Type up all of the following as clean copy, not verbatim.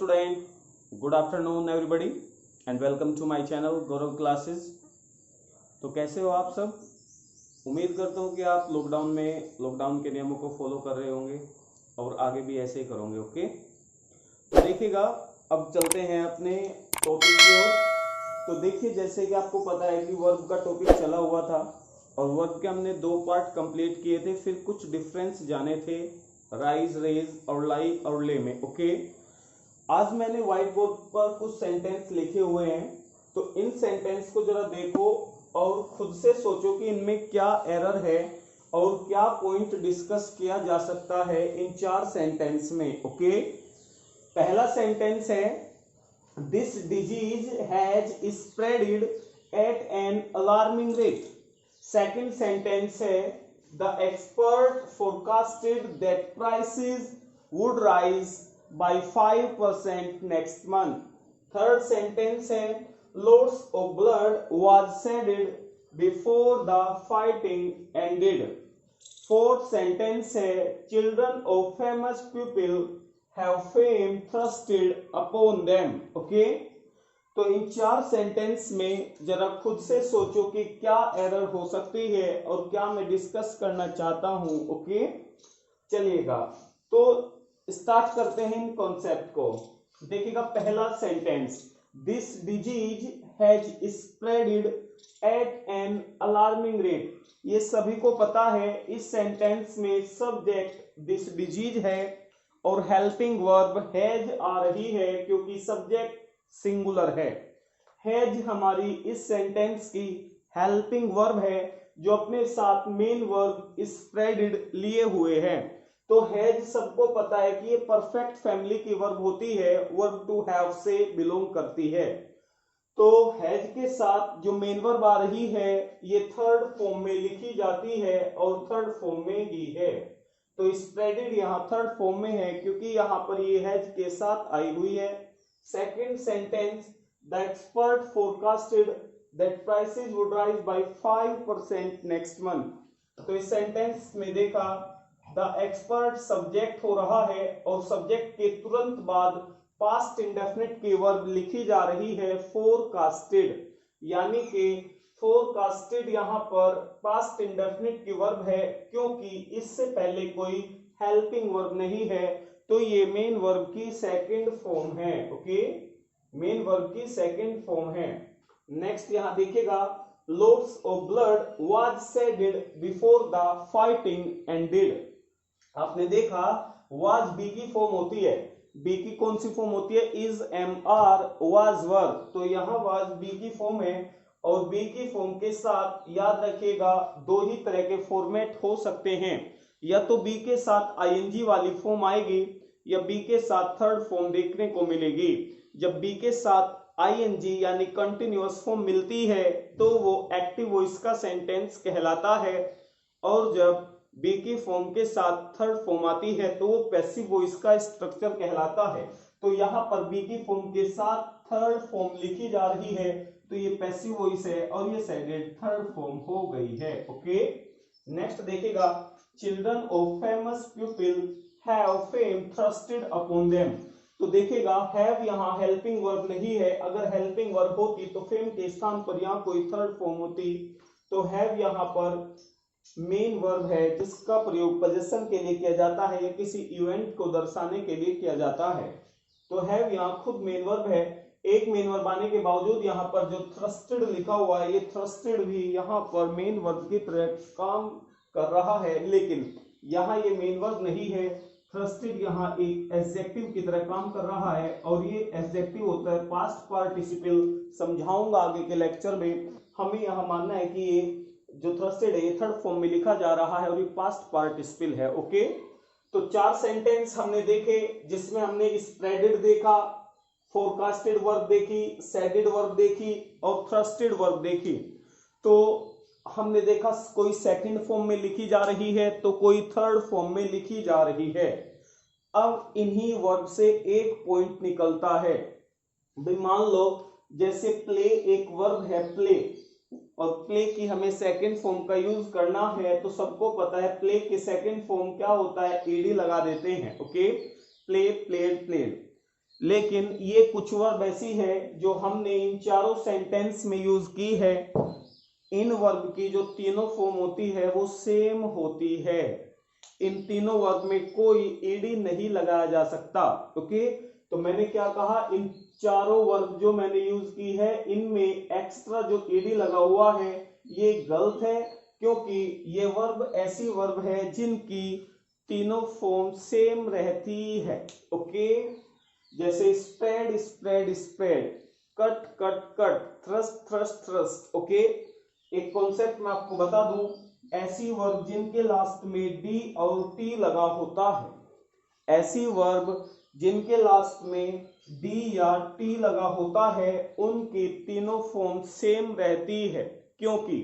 student, good afternoon everybody and welcome to my channel Gaurav classes. तो कैसे हो आप सब? उम्मीद करता हूँ कि आप लॉकडाउन के नियमों को फॉलो कर रहे होंगे और आगे भी ऐसे ही करोगे। ओके, तो देखिएगा, अब चलते हैं अपने टॉपिक की ओर। तो देखिए, जैसे कि आपको पता है कि वर्ब का टॉपिक चला हुआ था और वर्ब के हमने 2 पार्ट कंप्लीट किए थे, फिर कुछ डिफरेंस जाने थे राइज, रेज और लाई और ले में। ओके, आज मैंने व्हाइट बोर्ड पर कुछ सेंटेंस लिखे हुए हैं, तो इन सेंटेंस को जरा देखो और खुद से सोचो कि इनमें क्या एरर है और क्या पॉइंट डिस्कस किया जा सकता है इन 4 सेंटेंस में। ओके, पहला सेंटेंस है this disease has spreaded at an alarming rate. Second sentence है the expert forecasted that prices would rise by 5% next month. Third sentence है lots of blood was shedded before the fighting ended. Fourth sentence है children of famous people have fame thrusted upon them. Okay? तो इन 4 sentence में जरा खुद से सोचो कि क्या एरर हो सकती है और क्या मैं डिस्कस करना चाहता हूं। ओके, चलिएगा तो स्टार्ट करते हैं इन कॉन्सेप्ट को। देखिएगा, पहला sentence this disease has spreaded at an alarming rate. ये सभी को पता है, इस सेंटेंस में सब्जेक्ट दिस डिजीज है और हेल्पिंग वर्ब हैज आ रही है क्योंकि सब्जेक्ट सिंगुलर है। हैज हमारी इस सेंटेंस की हेल्पिंग वर्ब है जो अपने साथ मेन वर्ब स्प्रेडेड लिए हुए है। तो हैज सबको पता है कि ये परफेक्ट फैमिली की वर्ब होती है, वर्ब टू हैव से बिलोंग करती है। तो हैज के साथ जो मेन वर्ब आ रही है ये थर्ड फॉर्म में लिखी जाती है और थर्ड फॉर्म में ही है। तो स्प्रेडेड यहाँ थर्ड फॉर्म में है क्योंकि यहाँ पर ये हैज के साथ आई हुई है। Second sentence the expert forecasted that prices would rise by 5% next month. तो इस सेंटेंस में देखा द एक्सपर्ट सब्जेक्ट हो रहा है और सब्जेक्ट के तुरंत बाद पास्ट इंडेफिनिट की वर्ब लिखी जा रही है फोरकास्टेड, यानी कि फोरकास्टेड यहाँ पर पास्ट इंडेफिनिट की वर्ब है क्योंकि इससे पहले कोई हेल्पिंग वर्ब नहीं है। तो ये मेन वर्ब की सेकंड फॉर्म है। ओके, मेन वर्ब की सेकंड फॉर्म है। नेक्स्ट यहाँ देखिएगा lots of blood was shedded before the fighting ended। आपने देखा was बी की फॉर्म होती है, बी की कौन सी फॉर्म होती है? Is, am, are, was verb. तो यहाँ was बी की फॉर्म है और बी की फॉर्म के साथ याद रखिएगा 2 ही तरह के फॉर्मेट हो सकते हैं, या तो बी के साथ आईएनजी वाली फॉर्म आएगी या बी के साथ थर्ड फॉर्म देखने को मिलेगी। जब बी के साथ आईएनजी यानी कंटिन्यूअस फॉर्म मिलती है तो वो एक्टिव वॉइस का सेंटेंस कहलाता है, और जब बी की फॉर्म के साथ थर्ड फॉर्म आती है तो वो पैसिव वॉइस का स्ट्रक्चर कहलाता है। तो यहाँ पर बी की फॉर्म के साथ थर्ड फॉर्म लिखी जा रही है तो ये पैसिव वॉइस है और ये सेडेड थर्ड फॉर्म हो गई है। ओके, नेक्स्ट देखिएगा children of famous people have fame thrusted upon them. तो देखिएगा हैव यहाँ हेल्पिंग वर्ब नहीं है, अगर हेल्पिंग वर्ब होती तो फेम के स्थान पर यहाँ कोई थर्ड फॉर्म होती। तो हैव यहाँ पर मेन वर्ब है जिसका प्रयोग पोजीशन के लिए किया जाता है या किसी इवेंट को दर्शाने के लिए किया जाता है। तो हैव यहाँ खुद मेन वर्ब है। एक मेन वर्ब आने के बावजूद यहाँ पर जो थ्रस्टेड लिखा हुआ है, ये थ्रस्टेड भी यहाँ पर मेन वर्ब की तरह काम कर रहा है, लेकिन यहाँ ये मेन वर्ब नहीं है। थ्रस्टेड यहाँ एक एडजेक्टिव की तरह काम कर रहा है और ये एडजेक्टिव होता है पास्ट पार्टिसिपल। समझाऊंगा आगे के लेक्चर में। हमें यहाँ मानना है कि ये जो थ्रस्टेड है ये थर्ड फॉर्म में लिखा जा रहा है और ये पास्ट पार्टिसिपल है। ओके, तो 4 सेंटेंस हमने देखे जिसमें हमने स्प्रेडेड देखा, फोरकास्टेड वर्ब देखी, शेडेड वर्ब देखी और थ्रस्टेड वर्ब देखी। तो हमने देखा कोई सेकंड फॉर्म में लिखी जा रही है तो कोई थर्ड फॉर्म में लिखी जा रही है। अब इन्हीं वर्ब से एक पॉइंट निकलता है। भाई मान लो जैसे प्ले एक वर्ब है प्ले, और प्ले की हमें सेकंड फॉर्म का यूज करना है तो सबको पता है प्ले के सेकंड फॉर्म क्या होता है, ईडी लगा देते हैं। Okay, play, played, played. लेकिन ये कुछ वर्ब ऐसी है जो हमने इन चारों सेंटेंस में यूज की है, इन वर्ब की जो तीनों फॉर्म होती है वो सेम होती है। इन तीनों वर्ब में कोई ईडी नहीं लगाया जा सकता। ओके, तो मैंने क्या कहा, इन चारों वर्ब जो मैंने यूज की है इनमें एक्स्ट्रा जो ईडी लगा हुआ है ये गलत है, क्योंकि ये वर्ब ऐसी वर्ब है जिनकी तीनों फॉर्म सेम रहती है। ओके, जैसे spread spread spread, cut cut cut, thrust thrust thrust. Okay, एक कॉन्सेप्ट मैं आपको बता दूं, ऐसी वर्ब जिनके लास्ट में डी और टी लगा होता है, ऐसी वर्ब जिनके लास्ट में डी या टी लगा होता है उनकी तीनों फॉर्म सेम रहती है, क्योंकि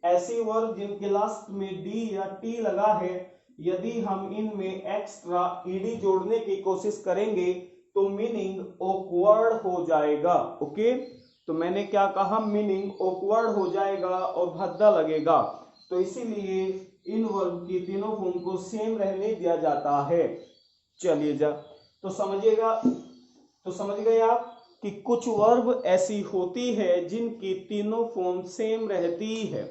ऐसी वर्ब जिनके लास्ट में डी या टी लगा है यदि हम इनमें एक्स्ट्रा ईडी जोड़ने की कोशिश करेंगे तो मीनिंग ऑकवर्ड हो जाएगा। ओके, तो मैंने क्या कहा, मीनिंग ऑकवर्ड हो जाएगा और भद्दा लगेगा, तो इसीलिए इन वर्ब की तीनों फॉर्म को सेम रहने दिया जाता है। चलिए जा, तो समझ गए आप कि कुछ वर्ब ऐसी होती है जिनकी तीनों फॉर्म सेम रहती है,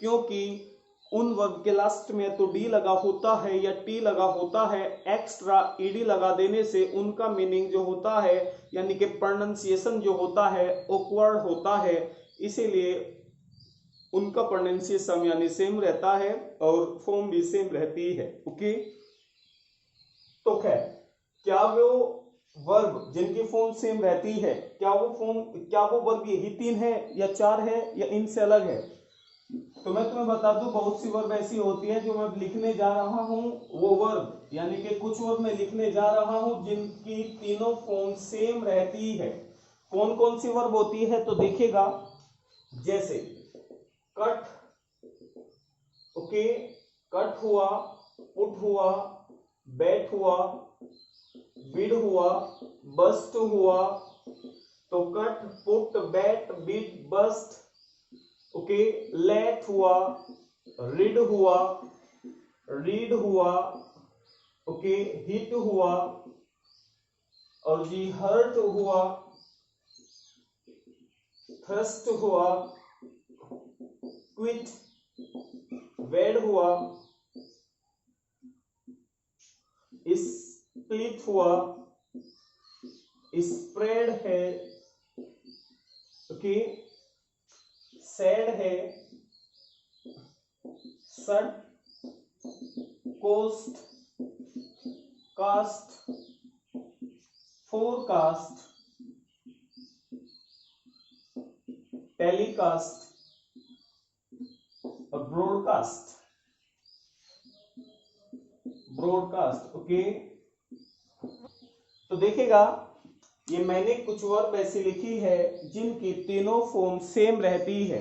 क्योंकि उन वर्ब के लास्ट में तो डी लगा होता है या टी लगा होता है, एक्स्ट्रा ईडी लगा देने से उनका मीनिंग जो होता है यानी कि प्रोनाउंसिएशन जो होता है ऑकवर्ड होता है, इसीलिए उनका प्रोनाउंसिएशन यानी सेम रहता है और फॉर्म भी सेम रहती है। ओके, तो खैर, क्या वो वर्ब जिनकी फॉर्म सेम रहती है, क्या वो वर्ब यही तीन है या चार है या इनसे अलग है? तो मैं तुम्हें बता दूं, बहुत सी वर्ब ऐसी होती है जो मैं लिखने जा रहा हूं, वो वर्ब यानी कि कुछ वर्ब मैं लिखने जा रहा हूं जिनकी तीनों फॉर्म सेम रहती है। कौन कौन सी वर्ब होती है तो देखिएगा, जैसे कट, ओके, कट हुआ, पुट हुआ, बैट हुआ, बीड हुआ, बस्ट हुआ, तो cut put bat beat burst. Okay, let हुआ, रीड हुआ, रीड हुआ, ओके, हिट हुआ, और जी हर्ट हुआ, थ्रस्ट हुआ, क्विट, वेड हुआ, स्प्लिट हुआ, स्प्रेड है, ओके, सैड है, shut, cost, cast, forecast, telecast और ब्रॉडकास्ट। ओके, तो देखिएगा, ये मैंने कुछ वर्ब ऐसी लिखी है जिनकी तीनों फॉर्म सेम रहती है।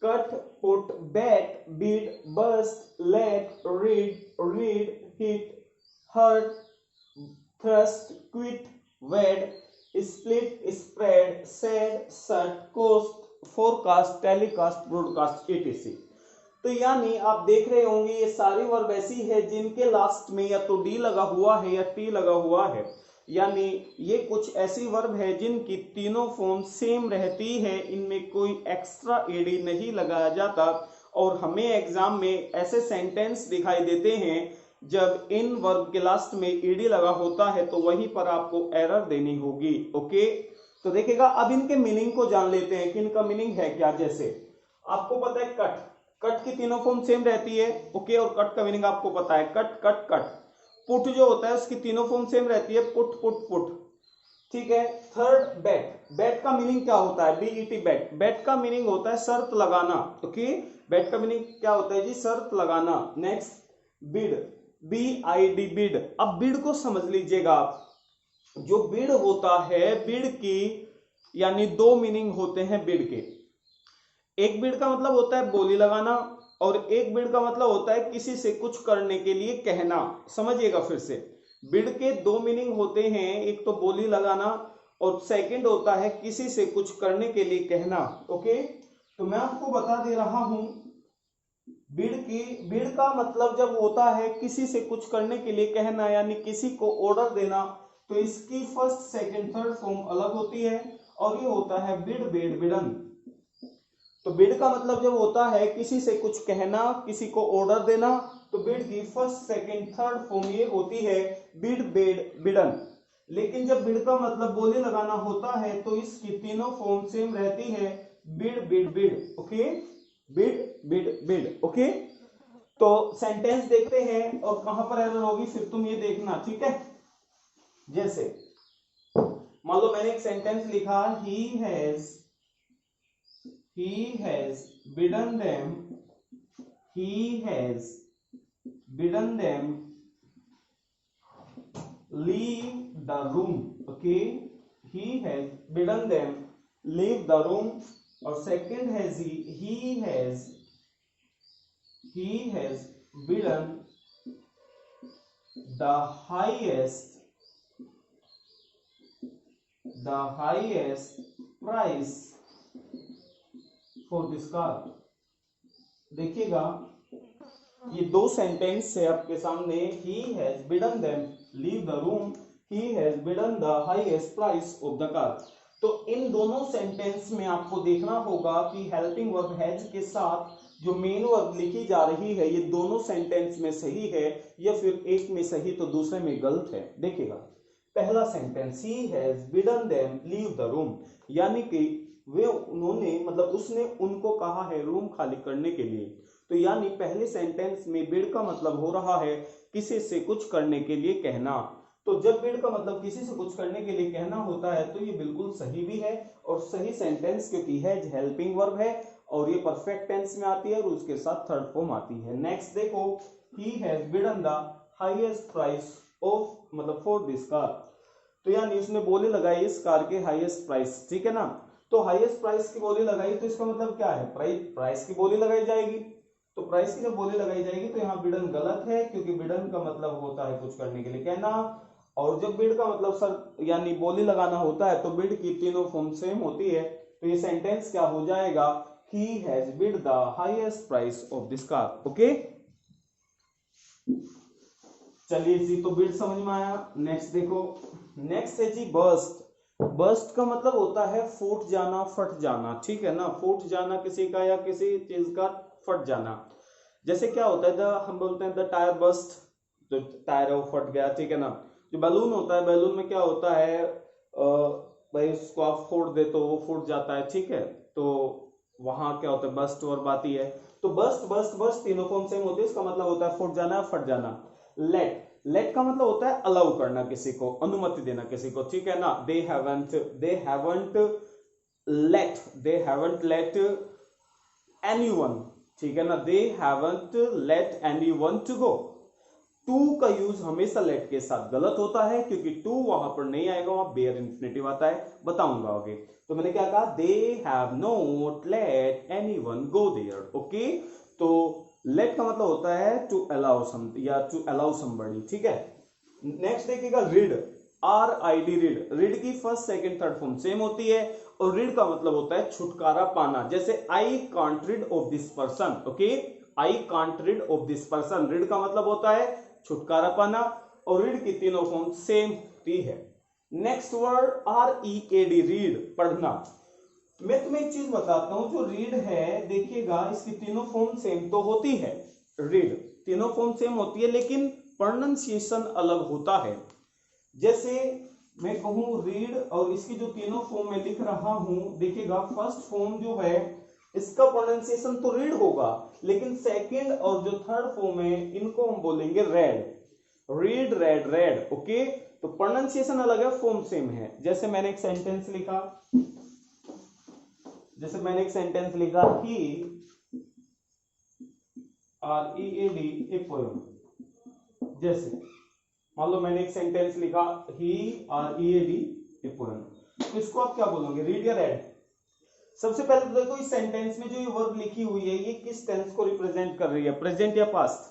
Cut, put, bat, beat, bust, let, read, hit, hurt, thrust, quit, wed, split, spread, said, shut, cost, forecast, telecast, broadcast, etc। तो यानी आप देख रहे होंगे ये सारी वर्ब ऐसी है जिनके लास्ट में या तो डी लगा हुआ है या टी लगा हुआ है, यानी ये कुछ ऐसी वर्ब है जिनकी तीनों फॉर्म सेम रहती है, इनमें कोई एक्स्ट्रा ईडी नहीं लगाया जाता। और हमें एग्जाम में ऐसे सेंटेंस दिखाई देते हैं जब इन वर्ब के लास्ट में ईडी लगा होता है, तो वहीं पर आपको एरर देनी होगी। ओके, तो देखिएगा, अब इनके मीनिंग को जान लेते हैं कि इनका मीनिंग है क्या। जैसे आपको पता है कट, कट की तीनों फॉर्म सेम रहती है। ओके, और कट का मीनिंग आपको पता है, कट कट कट। पुट जो होता है उसकी तीनों फॉर्म सेम रहती है, पुट पुट पुट, ठीक है। थर्ड, बैट, बैट का मीनिंग क्या होता है, बीईटी बैट, बैट का मीनिंग होता है शर्त लगाना। ओके, बैट का मीनिंग क्या होता है जी, शर्त लगाना। Next, bid, BID bid. अब बिड को समझ लीजिएगा आप, जो बिड होता है, बिड की यानी दो मीनिंग होते हैं बिड के। एक बिड का मतलब होता है बोली लगाना, और एक बिड का मतलब होता है किसी से कुछ करने के लिए कहना। समझिएगा फिर से, बिड के दो मीनिंग होते हैं, एक तो बोली लगाना और सेकंड होता है किसी से कुछ करने के लिए कहना। ओके, तो मैं आपको बता दे रहा हूं, बिड का मतलब जब होता है किसी से कुछ करने के लिए कहना, यानी किसी को ऑर्डर देना, तो इसकी फर्स्ट सेकंड थर्ड फॉर्म अलग होती है, और ये होता है बिड बेड बिडन। तो बिड का मतलब जब होता है किसी से कुछ कहना, किसी को ऑर्डर देना, तो बिड की फर्स्ट सेकंड थर्ड फॉर्म ये होती है बिड बेड बिडन। लेकिन जब बिड का मतलब बोली लगाना होता है तो इसकी तीनों फॉर्म सेम रहती है, bid bid bid. Okay, bid bid bid. Okay, तो सेंटेंस देखते हैं और कहां पर एरर होगी फिर तुम ये देखना, ठीक है। जैसे मान लो मैंने एक सेंटेंस लिखा, he has bidden them, he has bidden them leave the room। okay, he has bidden them leave the room। और सेकंड है he has bidden the highest price for this car। देखिएगा ये दो सेंटेंस है आपके सामने, he has bidden them leave the room, he has bidden the highest price of the car। तो इन दोनों सेंटेंस में आपको देखना होगा कि हेल्पिंग वर्ब हैज के साथ जो मेन वर्ब लिखी जा रही है ये दोनों सेंटेंस में सही है या फिर एक में सही तो दूसरे में गलत है। देखिएगा पहला sentence, he has bidden them leave the room, यानी कि वे उन्होंने मतलब उसने उनको कहा है रूम खाली करने के लिए। तो यानी पहले सेंटेंस में बिड का मतलब हो रहा है किसी से कुछ करने के लिए कहना। तो जब बिड का मतलब किसी से कुछ करने के लिए कहना होता है तो ये बिल्कुल सही भी है और सही सेंटेंस, क्योंकि हैज हेल्पिंग वर्ब है और ये परफेक्ट टेंस में आती है और उसके साथ थर्ड फॉर्म आती है। नेक्स्ट देखो, he has बिडन the highest price of मतलब फॉर दिस कार। तो यानी उसने बोली लगाई इस कार के हाईएस्ट प्राइस, ठीक है ना। तो हाईएस्ट प्राइस की बोली लगाई तो इसका मतलब क्या है, प्राइस की बोली लगाई जाएगी। तो प्राइस की जब बोली लगाई जाएगी तो यहाँ बिडन गलत है, क्योंकि बिडन का मतलब होता है कुछ करने के लिए कहना, और जब बिड का मतलब सर यानी बोली लगाना होता है तो बिड की तीनों फॉर्म सेम होती है। तो ये सेंटेंस क्या हो जाएगा, he has bid the highest price of this car। Okay, चलिए जी, तो बिड समझ में आया। नेक्स्ट देखो, नेक्स्ट है जी बर्स्ट। बर्स्ट का मतलब होता है फूट जाना, फट जाना, ठीक है ना। फूट जाना किसी का या किसी चीज का फट जाना। जैसे क्या होता है, हम बोलते हैं द टायर बर्स्ट, जो टायर है वो फट गया, ठीक है ना। जो बैलून होता है, बैलून में क्या होता है भाई उसको आप फोड़ दे तो वो फूट जाता है, ठीक है। तो वहां क्या होता है, बस्ट वर्ब आती है। तो बस्ट बस्ट बस्ट तीनों फॉर्म सेम होती है, इसका मतलब होता है फूट जाना, फट जाना। लेट का मतलब होता है अलाउ करना किसी को, अनुमति देना किसी को, ठीक है ना। दे हैवंट लेट एनीवन, ठीक है ना। They haven't let anyone to go. To का यूज हमेशा लेट के साथ गलत होता है, क्योंकि टू वहां पर नहीं आएगा, वहां बेयर इन्फिनिटिव आता है, बताऊंगा आगे। तो मैंने क्या कहा, they have not let anyone go there. Okay, तो लेट का मतलब होता है टू अलाउ सम या टू अलाउ समबडी, ठीक है। नेक्स्ट देखिएगा रीड, RID रीड। रीड की first second third form same होती है और रीड का मतलब होता है छुटकारा पाना। जैसे I can't read of this person. Okay, I can't read of this person, read का मतलब होता है छुटकारा पाना और रीड की तीनों फॉर्म सेम होती है। नेक्स्ट वर्ड READ, रीड, पढ़ना। मैं तुम्हें एक चीज बताता हूं, जो रीड है देखिएगा इसकी तीनों फॉर्म सेम तो होती है, रीड तीनों फॉर्म सेम होती है, लेकिन प्रोनाउंसिएशन अलग होता है। जैसे मैं कहूं रीड और इसकी जो तीनों फॉर्म में लिख रहा हूं, देखिएगा फर्स्ट फॉर्म जो है इसका प्रोनाउंसिएशन तो रीड होगा, लेकिन सेकंड और जो थर्ड फॉर्म है इनको हम बोलेंगे red, read red red. Okay, तो प्रोनाउंसिएशन अलग है, फॉर्म सेम है। जैसे मैंने एक सेंटेंस लिखा, ही READ ए पोएम। जैसे मान लो मैंने एक सेंटेंस लिखा, ही READ ए पोएम, तो इसको आप क्या बोलोगे, रीड या रेड। सबसे पहले तो देखो इस सेंटेंस में जो ये वर्ब लिखी हुई है ये किस टेंस को रिप्रेजेंट कर रही है, प्रेजेंट या पास्ट।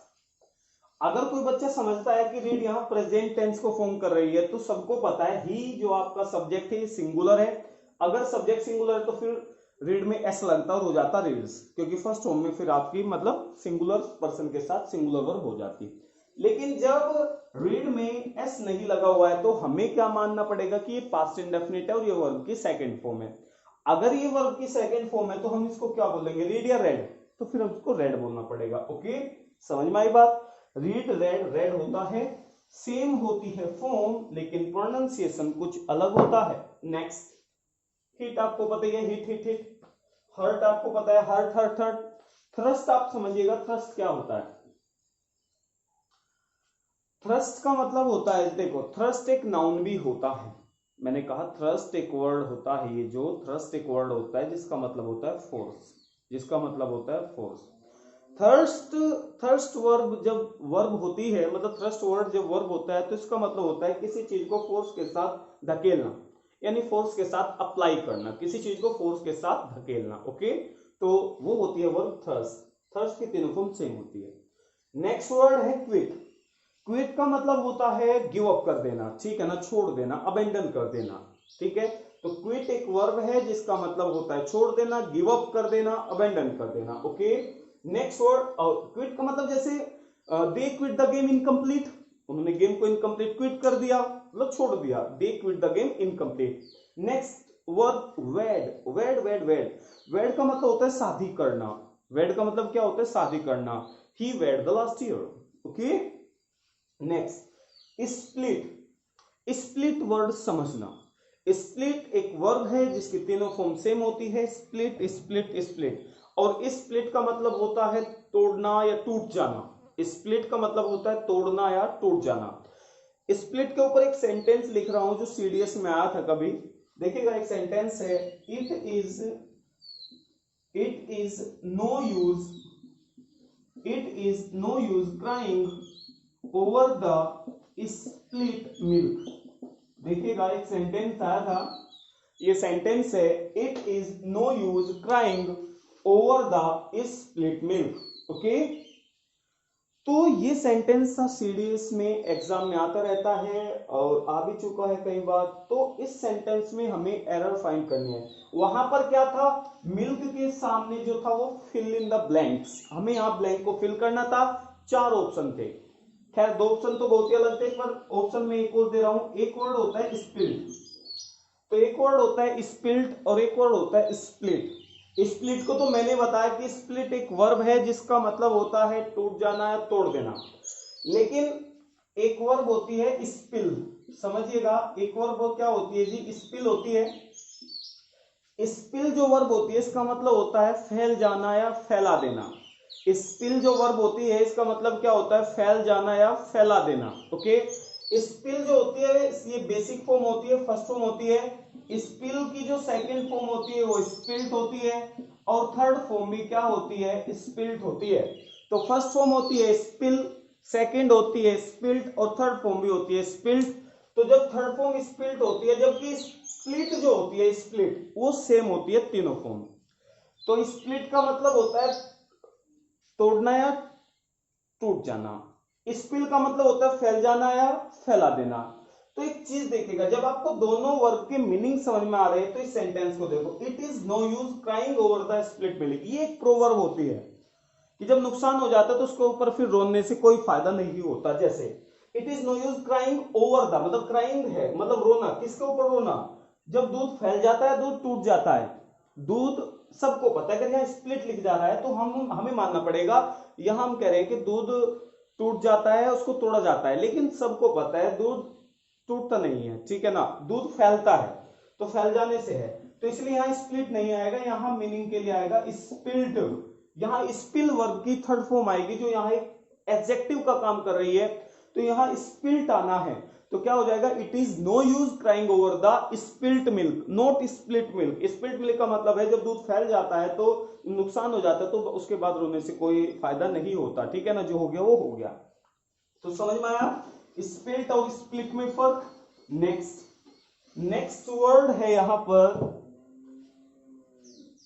अगर कोई बच्चा समझता है कि रीड यहाँ प्रेजेंट टेंस को फॉर्म कर रही है, तो सबको पता है ही जो आपका सब्जेक्ट है सिंगुलर है। अगर सब्जेक्ट सिंगुलर है तो फिर रीड में एस लगता और हो जाता रीड्स, क्योंकि फर्स्ट फॉर्म में फिर आपकी मतलब सिंगुलर पर्सन के साथ सिंगुलर वर्ब हो जाती। लेकिन जब रीड में एस नहीं लगा हुआ है तो हमें क्या मानना पड़ेगा कि ये पास्ट इंडेफिनिट है और ये वर्ब की सेकंड फॉर्म है। अगर ये वर्ब की सेकंड फॉर्म है तो हम इसको क्या बोलेंगे, रीड या रेड, तो फिर हम इसको रेड बोलना पड़ेगा। ओके, समझ में आई बात। रीड रेड, रेड होता है, सेम होती है फॉर्म लेकिन प्रोनाउंसिएशन कुछ अलग होता है। नेक्स्ट, हिट आपको पता ही है, हिट हिट हिट। हर्ट आपको पता है, हर्ट हर्ट हर्ट। थ्रस्ट आप समझिएगा, थ्रस्ट क्या होता है। थ्रस्ट का मतलब होता है, देखो थ्रस्ट एक नाउन भी होता है, मैंने कहा थ्रस्ट एक वर्ड होता है, ये जो थ्रस्ट एक वर्ड होता है जिसका मतलब होता है फोर्स, जिसका मतलब होता है फोर्स। थर्स्ट, थर्स्ट वर्ब जब वर्ब होती है, मतलब थ्रस्ट वर्ड जब वर्ब होता है तो इसका मतलब होता है किसी चीज को फोर्स के साथ धकेलना, यानी फोर्स के साथ अप्लाई करना, किसी चीज को फोर्स के साथ धकेलना। ओके, तो वो होती है वर्ब थर्स्ट। थर्स्ट की तीनों फॉर्म सेम होती है। नेक्स्ट वर्ड है क्विट। क्विट का मतलब होता है गिव अप कर देना, ठीक है ना, छोड़ देना, अबेंडन कर देना, ठीक है। तो क्विट एक वर्ब है जिसका मतलब होता है छोड़ देना, गिव अप कर देना, अबेंडन कर देना। ओके, नेक्स्ट वर्ड, क्विट का मतलब जैसे they quit the game incomplete, उन्होंने गेम को इनकम्प्लीट क्विट कर दिया, मतलब छोड़ दिया, they quit the game incomplete. Next word wed, wed wed wed. Wed का मतलब होता है शादी करना, वेड का मतलब क्या होता है, शादी करना। He wed the last year. Okay, next split. Split word समझना, स्प्लिट एक वर्ब है जिसकी तीनों फॉर्म सेम होती है, स्प्लिट स्प्लिट स्प्लिट। और स्प्लिट का मतलब होता है तोड़ना या टूट जाना, स्प्लिट का मतलब होता है तोड़ना या टूट जाना। स्प्लिट के ऊपर एक सेंटेंस लिख रहा हूं जो सीडीएस में आया था कभी, देखिएगा एक सेंटेंस है, it is no use, it is no use crying over the split milk. देखिएगा एक सेंटेंस आया था, ये सेंटेंस है, it is no use crying over the split milk. Okay, तो ये सेंटेंस था सीडीएस में, एग्जाम में आता रहता है और आ भी चुका है कई बार। तो इस सेंटेंस में हमें एरर फाइंड करनी है। वहां पर क्या था, मिल्क के सामने जो था वो फिल इन द ब्लैंक्स, हमें यहाँ ब्लैंक को फिल करना था। 4 ऑप्शन थे, खैर 2 ऑप्शन तो बहुत ही अलग थे, पर ऑप्शन में एक और दे रहा हूं। एक वर्ड होता है स्पिल्ट, तो एक वर्ड होता है स्पिल्ट और एक वर्ड होता है स्प्लिट। स्प्लिट को तो मैंने बताया कि स्प्लिट एक वर्ब है जिसका मतलब होता है टूट जाना या तोड़ देना, लेकिन एक वर्ब होती है स्पिल, समझिएगा एक वर्ब क्या होती है जी, स्पिल होती है। स्पिल जो वर्ब होती है इसका मतलब होता है फैल जाना या फैला देना। स्पिल जो वर्ब होती है इसका मतलब क्या होता है, फैल जाना या फैला देना। ओके, स्पिल जो होती है ये बेसिक फॉर्म होती है, फर्स्ट फॉर्म होती है। स्पिल की जो सेकंड फॉर्म होती है वो स्पिल्ट होती है, और थर्ड फॉर्म भी क्या होती है, स्पिल्ट होती है। तो फर्स्ट फॉर्म होती है स्पिल, सेकंड होती है स्पिल्ट, और थर्ड फॉर्म भी होती है स्पिल्ट। तो जब थर्ड फॉर्म स्पिल्ट होती है, जबकि स्प्लिट जो होती है, स्प्लिट वो सेम होती है तीनों फॉर्म। तो स्प्लिट का मतलब होता है तोड़ना या टूट जाना, स्पिल का मतलब होता है फैल जाना या फैला देना। तो एक चीज देखिएगा, जब आपको दोनों वर्ब के मीनिंग समझ में आ रहे हैं तो इस सेंटेंस को देखो, it is no use crying over the split milk. ये एक प्रोवर्ब होती है कि जब नुकसान हो जाता है तो उसके ऊपर फिर रोने से कोई फायदा नहीं होता। जैसे it is no use crying over the, मतलब क्राइंग है मतलब रोना, किसके ऊपर रोना, जब दूध फैल जाता है, दूध टूट जाता है। दूध सबको पता है, अगर यहाँ स्प्लिट लिख जा रहा है तो हमें मानना पड़ेगा, यहां हम कह रहे हैं कि दूध टूट जाता है, उसको तोड़ा जाता है, लेकिन सबको पता है दूध टूटता नहीं है, ठीक है ना, दूध फैलता है, तो फैल जाने से है। तो इसलिए यहाँ स्प्लिट नहीं आएगा, यहाँ मीनिंग के लिए आएगा स्पिल्ट। यहाँ स्पिल वर्ब की थर्ड फॉर्म आएगी जो यहाँ एक एडजेक्टिव का काम कर रही है, तो यहाँ स्पिल्ट आना है। तो क्या हो जाएगा, it is no use crying over the spilt milk, not split milk. Spilt milk का मतलब है जब दूध फैल जाता है तो नुकसान हो जाता है, तो उसके बाद रोने से कोई फायदा नहीं होता, ठीक है ना, जो हो गया वो हो गया। तो समझ में आया स्पिल्ट और स्प्लिट में फर्क। नेक्स्ट वर्ड है यहां पर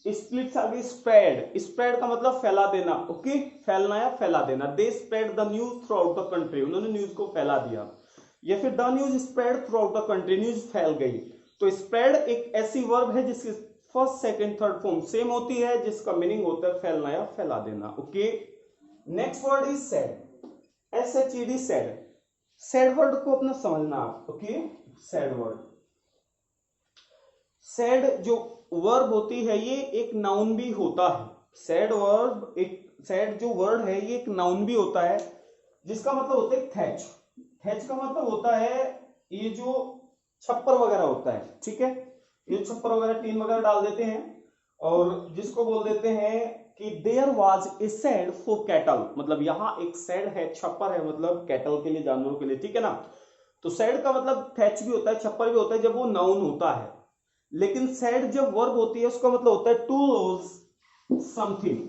स्प्लिट से आगे स्प्रेड। स्प्रेड का मतलब फैला देना, ओके, फैलना या फैला देना। They spread the news through out the country, उन्होंने न्यूज को फैला दिया। या फिर the news spread through out the country, news फैल गई। तो स्प्रेड एक ऐसी वर्ब है जिसकी first second third form same होती है, जिसका मीनिंग होता है फैलना या फैला देना। Okay, next word is said. SHED sad. Sad word को अपना समझना आप, ओके। सैड वर्ड, सैड जो वर्ब होती है ये एक नाउन भी होता है। सैड वर्ब, एक सैड जो वर्ड है ये एक नाउन भी होता है, जिसका मतलब होता है थैच। थैच का मतलब होता है ये जो छप्पर वगैरह होता है, ठीक है, ये छप्पर वगैरह टीन वगैरह डाल देते हैं, और जिसको बोल देते हैं कि there was a shed for cattle, मतलब यहाँ एक शेड है, छप्पर है, मतलब कैटल के लिए, जानवरों के लिए, ठीक है ना। तो शेड का मतलब थैच भी होता है, छप्पर भी होता है जब वो नाउन होता है। लेकिन शेड जब वर्ब होती है उसका मतलब होता है टू लूज समथिंग,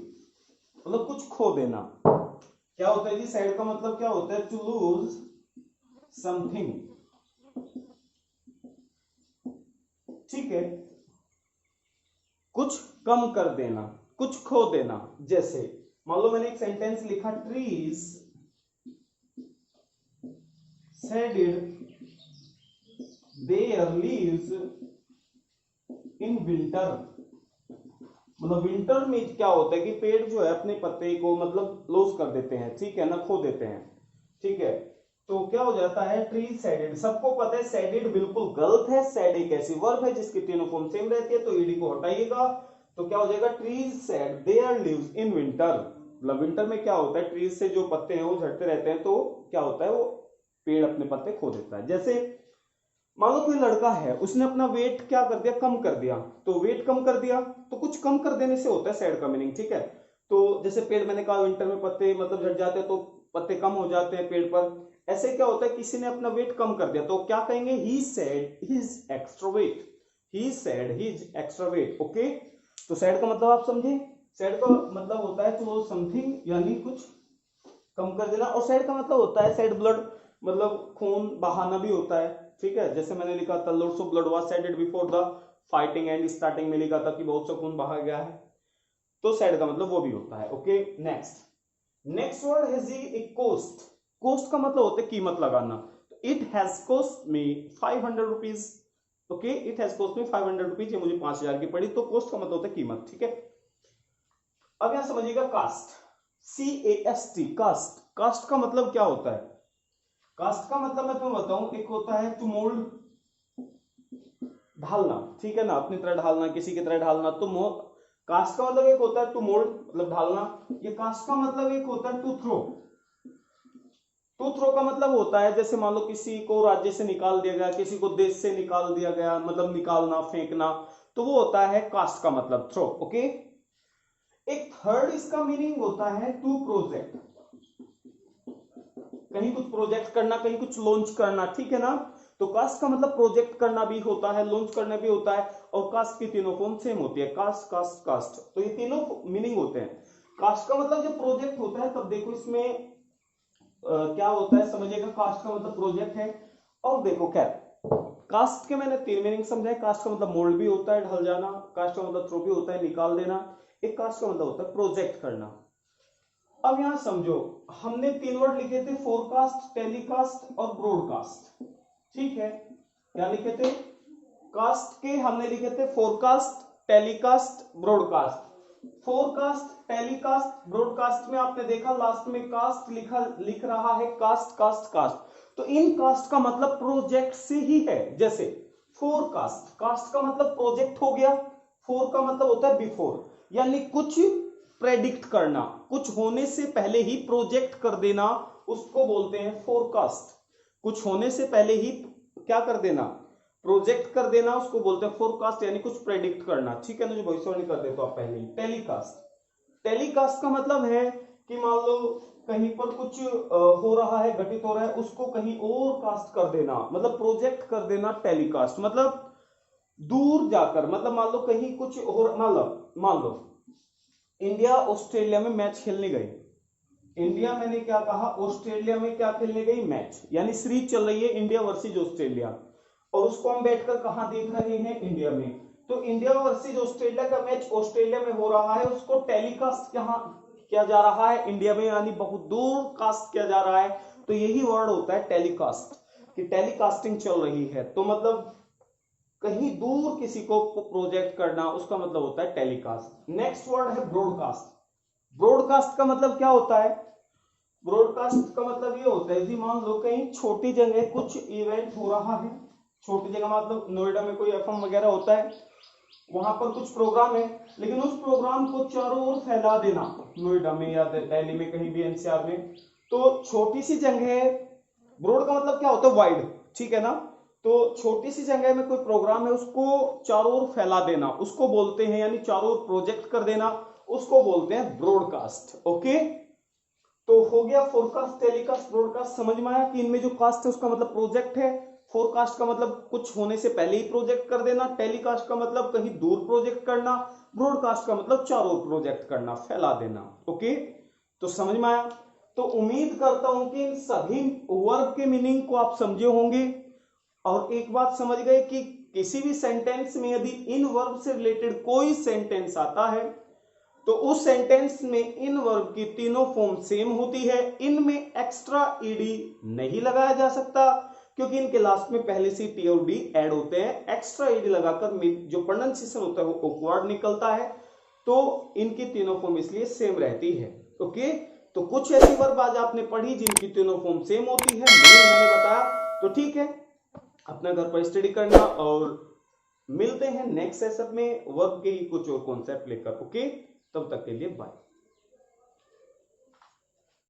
मतलब कुछ खो देना। क्या होता है जी शेड का मतलब क्या होता है? टू लूज समथिंग, ठीक है, कुछ कम कर देना, कुछ खो देना। जैसे मान लो मैंने एक सेंटेंस लिखा, trees shaded there leaves in winter, मतलब विंटर में क्या होता है कि पेड़ जो है अपने पत्ते को मतलब लॉस कर देते हैं, ठीक है ना, खो देते हैं, ठीक है। तो क्या हो जाता है? ट्री सैडेड, सबको पता है सैडेड बिल्कुल गलत है। सैड एक ऐसी वर्ब है जिसकी तीनों फॉर्म सेम रहती है, तो ईडी को हटाइएगा, तो क्या हो जाएगा? Trees sad there leaves in winter, मतलब विंटर में क्या होता है, ट्रीज से जो पत्ते हैं वो झड़ते रहते हैं, तो क्या होता है, वो पेड़ अपने पत्ते खो देता है। जैसे मान लो कोई लड़का है, उसने अपना वेट क्या कर दिया? कम कर दिया, तो वेट कम कर दिया, तो कुछ कम कर देने से होता है सैड का मीनिंग, ठीक है। तो जैसे पेड़, मैंने कहा विंटर में पत्ते मतलब झड़ जाते हैं, तो पत्ते कम हो जाते हैं पेड़ पर। ऐसे क्या होता है, किसी ने अपना वेट कम कर दिया, तो क्या कहेंगे? He said his extra weight, he said his extra weight, okay. तो सैड का मतलब आप समझे? सैड का मतलब होता है टू समथिंग, यानी कुछ कम कर देना। और सैड का मतलब होता है सैड ब्लड, मतलब खून बहाना भी होता है, ठीक है। जैसे मैंने लिखा था, lots of blood was shaded before the fighting and, starting में लिखा था कि बहुत सा खून बहा गया है, तो सैड का मतलब वो भी होता है, ओके। नेक्स्ट, नेक्स्ट वर्ड है जी ए कोस्ट। कोस्ट का मतलब होता है कीमत लगाना। It has cost me 500 rupees, okay, it has cost me 500 rupees, ये मुझे 5000 की पड़ी। तो कोस्ट का मतलब होता है कीमत, ठीक है। अब यहां समझिएगा कास्ट, CAST, कास्ट। कास्ट का मतलब क्या होता है? कास्ट का मतलब मैं तुम्हें बताऊं, एक होता है टू मोल्ड, ढालना, ठीक है ना, अपनी तरह ढालना, किसी की तरह ढालना। तो कास्ट का मतलब एक होता है टू मोल्ड, मतलब ढालना। ये कास्ट का मतलब एक होता है टू थ्रो। टू थ्रो का मतलब होता है, जैसे मान लो किसी को राज्य से निकाल दिया गया, किसी को देश से निकाल दिया गया, मतलब निकालना, फेंकना, तो वो होता है कास्ट का मतलब थ्रो, ओके। एक थर्ड इसका मीनिंग होता है टू प्रोजेक्ट, कहीं कुछ प्रोजेक्ट करना, कहीं कुछ लॉन्च करना, ठीक है ना। तो कास्ट का मतलब प्रोजेक्ट करना भी होता है, लॉन्च करना भी होता है, और कास्ट की तीनों फॉर्म सेम होती है, कास्ट कास्ट कास्ट, तो ये तीनों मीनिंग होते हैं। कास्ट का मतलब जब प्रोजेक्ट होता है तब देखो इसमें क्या होता है, समझिएगा, कास्ट का मतलब प्रोजेक्ट है। और देखो क्या, कास्ट के मैंने तीन मीनिंग समझाए। कास्ट का मतलब मोल्ड भी होता है, ढल जाना, कास्ट का मतलब थ्रो भी होता है, निकाल देना, एक कास्ट का मतलब होता है प्रोजेक्ट करना। अब यहां समझो, हमने तीन वर्ड लिखे थे, फोरकास्ट, टेलीकास्ट और ब्रॉडकास्ट, ठीक है। क्या लिखे थे? कास्ट के हमने लिखे थे forecast, telecast, broadcast. Forecast, telecast, broadcast में आपने देखा लास्ट में कास्ट लिख रहा है, कास्ट कास्ट कास्ट, तो इन कास्ट का मतलब प्रोजेक्ट से ही है। जैसे फोरकास्ट, कास्ट का मतलब प्रोजेक्ट हो गया, फोर का मतलब होता है बिफोर, यानी कुछ प्रेडिक्ट करना, कुछ होने से पहले ही प्रोजेक्ट कर देना, उसको बोलते हैं फोरकास्ट। कुछ होने से पहले ही क्या कर देना? प्रोजेक्ट कर देना, उसको बोलते हैं फोरकास्ट, यानी कुछ प्रेडिक्ट करना, ठीक है ना, जो भविष्यवाणी कर देते हो आप पहले ही। टेलीकास्ट, टेलीकास्ट का मतलब है कि मान लो कहीं पर कुछ हो रहा है, घटित हो रहा है, उसको कहीं और कास्ट कर देना, मतलब प्रोजेक्ट कर देना। टेलीकास्ट मतलब दूर जाकर, मतलब मान लो कहीं कुछ और, मान लो इंडिया ऑस्ट्रेलिया में मैच खेलने गई। इंडिया, मैंने क्या कहा, ऑस्ट्रेलिया में क्या खेलने गई? मैच, यानी सीरीज चल रही है इंडिया वर्सेस ऑस्ट्रेलिया, और उसको हम बैठकर कहां देख रहे हैं? इंडिया में। तो इंडिया वर्सेस ऑस्ट्रेलिया का मैच ऑस्ट्रेलिया में हो रहा है, उसको टेलीकास्ट कहां किया जा रहा है? इंडिया में, यानी बहुत दूर कास्ट किया जा रहा है। तो यही वर्ड होता है टेलीकास्ट, कि टेलीकास्टिंग चल रही है, तो मतलब कहीं दूर किसी को प्रोजेक्ट करना, उसका मतलब होता है टेलीकास्ट। नेक्स्ट वर्ड है ब्रॉडकास्ट। ब्रॉडकास्ट का मतलब क्या होता है? ब्रॉडकास्ट का मतलब ये होता है जी, मान लो कहीं छोटी जगह कुछ इवेंट हो रहा है, छोटी जगह मतलब नोएडा में कोई एफएम वगैरह होता है, वहां पर कुछ प्रोग्राम है, लेकिन उस प्रोग्राम को चारों ओर फैला देना, नोएडा में या दिल्ली में कहीं भी एनसीआर में, तो छोटी सी जगह, ब्रॉड का मतलब क्या होता है वाइड, ठीक है ना, तो छोटी सी जगह में कोई प्रोग्राम है उसको चारों ओर फैला देना, उसको बोलते हैं, यानी चारों ओर प्रोजेक्ट कर देना, उसको बोलते हैं ब्रॉडकास्ट। ओके, तो हो गया फोरकास्ट, टेलीकास्ट, ब्रॉडकास्ट। समझ में आया कि इनमें जो कास्ट है उसका मतलब प्रोजेक्ट है, फोरकास्ट का मतलब कुछ होने से पहले ही प्रोजेक्ट कर देना, टेलीकास्ट का मतलब कहीं दूर प्रोजेक्ट करना, ब्रॉडकास्ट का मतलब चारों ओर प्रोजेक्ट करना, फैला देना। ओके, तो समझ में आया। तो उम्मीद करता हूं कि इन सभी वर्ब के मीनिंग को आप समझे होंगे, और एक बात समझ गए कि किसी भी सेंटेंस में यदि इन वर्ब से रिलेटेड कोई सेंटेंस आता है तो उस सेंटेंस में इन वर्ब की तीनों फॉर्म सेम होती है, इनमें एक्स्ट्रा ईडी नहीं लगाया जा सकता, क्योंकि इनके लास्ट में पहले से टी और डी ऐड होते हैं। एक्स्ट्रा ईडी लगाकर जो प्रोनाउंसिएशन होता है वो ऑकवर्ड निकलता है, तो इनकी तीनों फॉर्म इसलिए सेम रहती है। ओके, तो कुछ ऐसी वर्ब आज आपने पढ़ी जिनकी तीनों फॉर्म सेम होती है, मैंने बताया, तो ठीक है, अपना घर पर स्टडी करना, और मिलते हैं नेक्स्ट सेशन में वर्ब के ही कुछ और कॉन्सेप्ट लेकर। ओके, तब तक के लिए बाय।